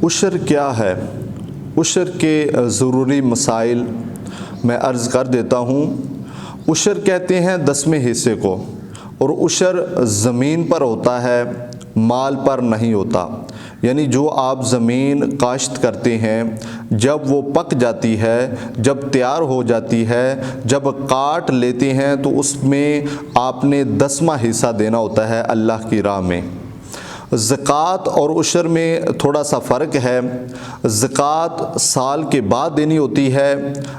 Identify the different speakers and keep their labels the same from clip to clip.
Speaker 1: عشر کیا ہے؟ عشر کے ضروری مسائل میں عرض کر دیتا ہوں۔ عشر کہتے ہیں 10ویں حصے کو، اور عشر زمین پر ہوتا ہے، مال پر نہیں ہوتا۔ یعنی جو آپ زمین کاشت کرتے ہیں، جب وہ پک جاتی ہے، جب تیار ہو جاتی ہے، جب کاٹ لیتے ہیں تو اس میں آپ نے 10واں حصہ دینا ہوتا ہے اللہ کی راہ میں۔ زکوٰۃ اور عشر میں تھوڑا سا فرق ہے۔ زکوٰۃ سال کے بعد دینی ہوتی ہے،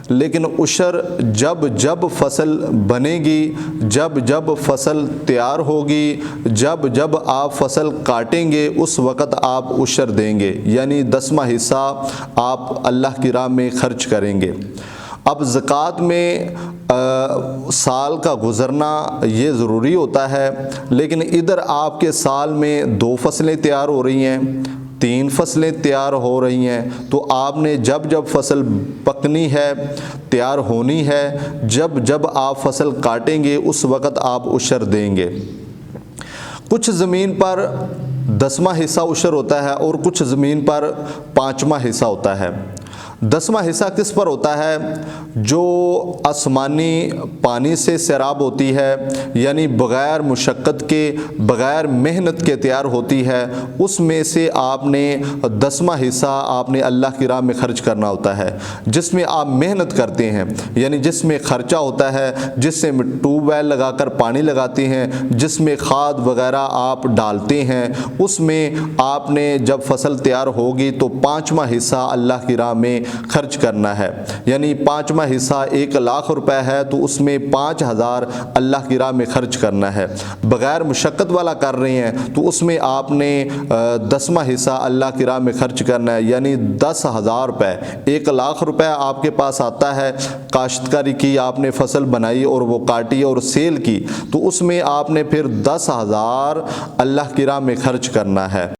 Speaker 1: لیکن عشر جب جب فصل بنے گی، جب جب فصل تیار ہوگی، جب جب آپ فصل کاٹیں گے، اس وقت آپ عشر دیں گے، یعنی 10واں حصہ آپ اللہ کی راہ میں خرچ کریں گے۔ اب زکوٰۃ میں سال کا گزرنا یہ ضروری ہوتا ہے، لیکن ادھر آپ کے سال میں 2 فصلیں تیار ہو رہی ہیں، 3 فصلیں تیار ہو رہی ہیں، تو آپ نے جب جب فصل پکنی ہے، تیار ہونی ہے، جب جب آپ فصل کاٹیں گے، اس وقت آپ عشر دیں گے۔ کچھ زمین پر 10واں حصہ عشر ہوتا ہے اور کچھ زمین پر 5واں حصہ ہوتا ہے۔ 10واں حصہ کس پر ہوتا ہے؟ جو آسمانی پانی سے سیراب ہوتی ہے، یعنی بغیر مشقت کے، بغیر محنت کے تیار ہوتی ہے، اس میں سے آپ نے 10واں حصہ آپ نے اللہ کی راہ میں خرچ کرنا ہوتا ہے، جس میں آپ محنت کرتے ہیں، یعنی جس میں خرچہ ہوتا ہے، جس سے ٹیوب ویل لگا کر پانی لگاتے ہیں، جس میں کھاد وغیرہ آپ ڈالتے ہیں، اس میں آپ نے جب فصل تیار ہوگی تو 5واں حصہ اللہ کی راہ میں خرچ کرنا ہے۔ یعنی 5واں حصہ 1,00,000 روپے ہے تو اس میں 5,000 اللہ کی راہ میں خرچ کرنا ہے۔ بغیر مشقت والا کر رہے ہیں تو اس میں آپ نے 10واں حصہ اللہ کی راہ میں خرچ کرنا ہے، یعنی 10,000 روپے۔ 1,00,000 روپے آپ کے پاس آتا ہے، کاشتکاری کی، آپ نے فصل بنائی اور وہ کاٹی اور سیل کی، تو اس میں آپ نے پھر 10,000 اللہ کی راہ میں خرچ کرنا ہے۔